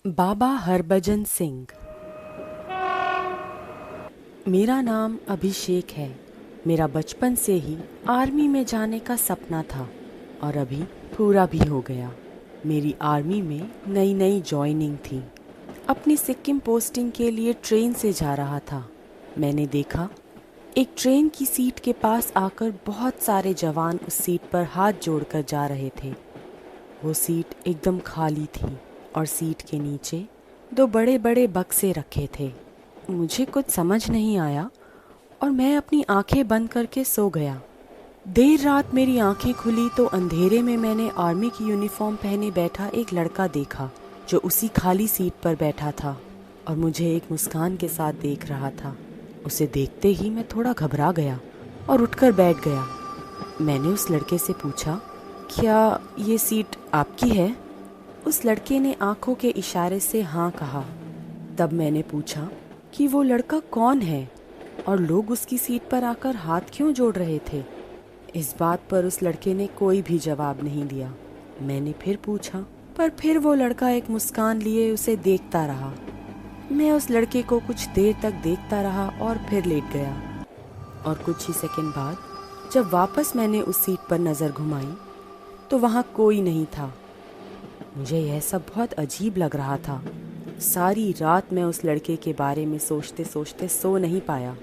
बाबा हरभजन सिंह। मेरा नाम अभिषेक है। मेरा बचपन से ही आर्मी में जाने का सपना था और अभी पूरा भी हो गया। मेरी आर्मी में नई नई जॉइनिंग थी। अपनी सिक्किम पोस्टिंग के लिए ट्रेन से जा रहा था। मैंने देखा एक ट्रेन की सीट के पास आकर बहुत सारे जवान उस सीट पर हाथ जोड़कर जा रहे थे। वो सीट एकदम खाली थी और सीट के नीचे दो बड़े बड़े बक्से रखे थे। मुझे कुछ समझ नहीं आया और मैं अपनी आंखें बंद करके सो गया। देर रात मेरी आंखें खुली तो अंधेरे में मैंने आर्मी की यूनिफॉर्म पहने बैठा एक लड़का देखा जो उसी खाली सीट पर बैठा था और मुझे एक मुस्कान के साथ देख रहा था। उसे देखते ही मैं थोड़ा घबरा गया और उठकर बैठ गया। मैंने उस लड़के से पूछा, क्या ये सीट आपकी है? उस लड़के ने आंखों के इशारे से हाँ कहा। तब मैंने पूछा कि वो लड़का कौन है और लोग उसकी सीट पर आकर हाथ क्यों जोड़ रहे थे। इस बात पर उस लड़के ने कोई भी जवाब नहीं दिया। मैंने फिर पूछा, पर फिर वो लड़का एक मुस्कान लिए उसे देखता रहा। मैं उस लड़के को कुछ देर तक देखता रहा और फिर लेट गया। और कुछ ही सेकंड बाद जब वापस मैंने उस सीट पर नज़र घुमाई तो वहाँ कोई नहीं था। मुझे यह सब बहुत अजीब लग रहा था। सारी रात मैं उस लड़के के बारे में सोचते सोचते सो नहीं पाया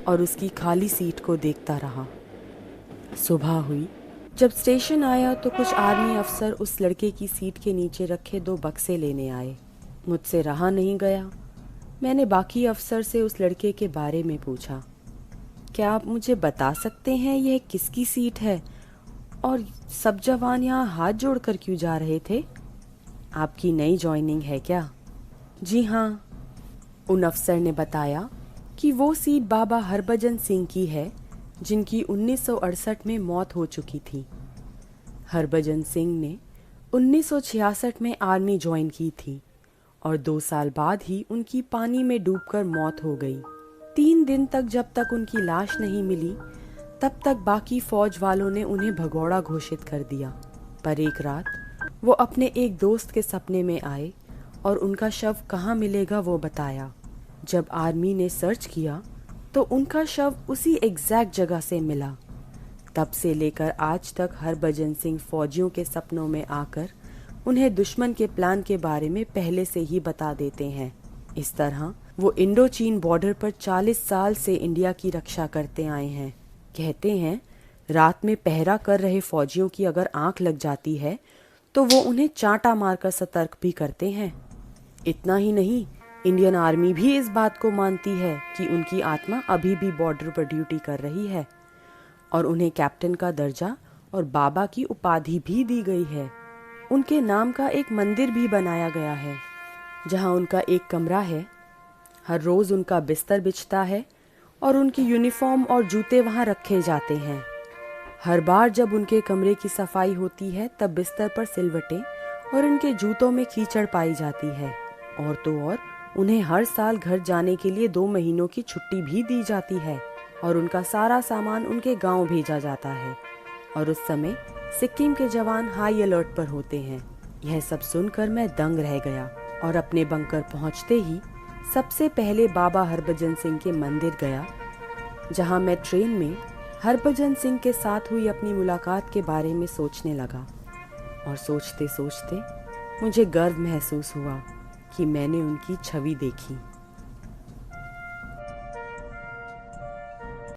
और उसकी खाली सीट को देखता रहा। सुबह हुई। जब स्टेशन आया तो कुछ आर्मी अफसर उस लड़के की सीट के नीचे रखे दो बक्से लेने आए। मुझसे रहा नहीं गया। मैंने बाकी अफसर से उस लड़के के बारे में पूछा, क्या आप मुझे बता सकते हैं यह किसकी सीट है और सब जवान यहाँ हाथ जोड़कर क्यों जा रहे थे? आपकी नई जॉइनिंग है क्या? जी हाँ, उन अफसर ने बताया कि वो सीट बाबा हरभजन सिंह की है जिनकी 1968 में मौत हो चुकी थी। हरभजन सिंह ने 1966 में आर्मी ज्वाइन की थी और 2 साल बाद ही उनकी पानी में डूबकर मौत हो गई। 3 दिन तक जब तक उनकी लाश नहीं मिली तब तक बाकी फौज वालों ने उन्हें भगौड़ा घोषित कर दिया। पर एक रात वो अपने एक दोस्त के सपने में आए और उनका शव कहाँ मिलेगा वो बताया। जब आर्मी ने सर्च किया तो उनका शव उसी एग्जैक्ट जगह से मिला। तब से लेकर आज तक हरभजन सिंह फौजियों के सपनों में आकर उन्हें दुश्मन के प्लान के बारे में पहले से ही बता देते हैं। इस तरह वो इंडो चीन बॉर्डर पर 40 साल से इंडिया की रक्षा करते आए हैं। कहते हैं रात में पहरा कर रहे फौजियों की अगर आंख लग जाती है तो वो उन्हें चांटा मारकर सतर्क भी करते हैं। इतना ही नहीं, इंडियन आर्मी भी इस बात को मानती है कि उनकी आत्मा अभी भी बॉर्डर पर ड्यूटी कर रही है और उन्हें कैप्टन का दर्जा और बाबा की उपाधि भी दी गई है। उनके नाम का एक मंदिर भी बनाया गया है जहां उनका एक कमरा है। हर रोज उनका बिस्तर बिछता है और उनकी यूनिफॉर्म और जूते वहां रखे जाते हैं। हर बार जब उनके कमरे की सफाई होती है तब बिस्तर पर सिलवटें और उनके जूतों में कीचड़ पाई जाती है। और तो और उन्हें हर साल घर जाने के लिए 2 महीनों की छुट्टी भी दी जाती है और उनका सारा सामान उनके गांव भेजा जाता है। और उस समय सिक्किम के जवान हाई अलर्ट पर होते हैं। यह सब सुनकर मैं दंग रह गया और अपने बंकर पहुंचते ही सबसे पहले बाबा हरभजन सिंह के मंदिर गया, जहां मैं ट्रेन में हरभजन सिंह के साथ हुई अपनी मुलाकात के बारे में सोचने लगा। और सोचते सोचते मुझे गर्व महसूस हुआ कि मैंने उनकी छवि देखी।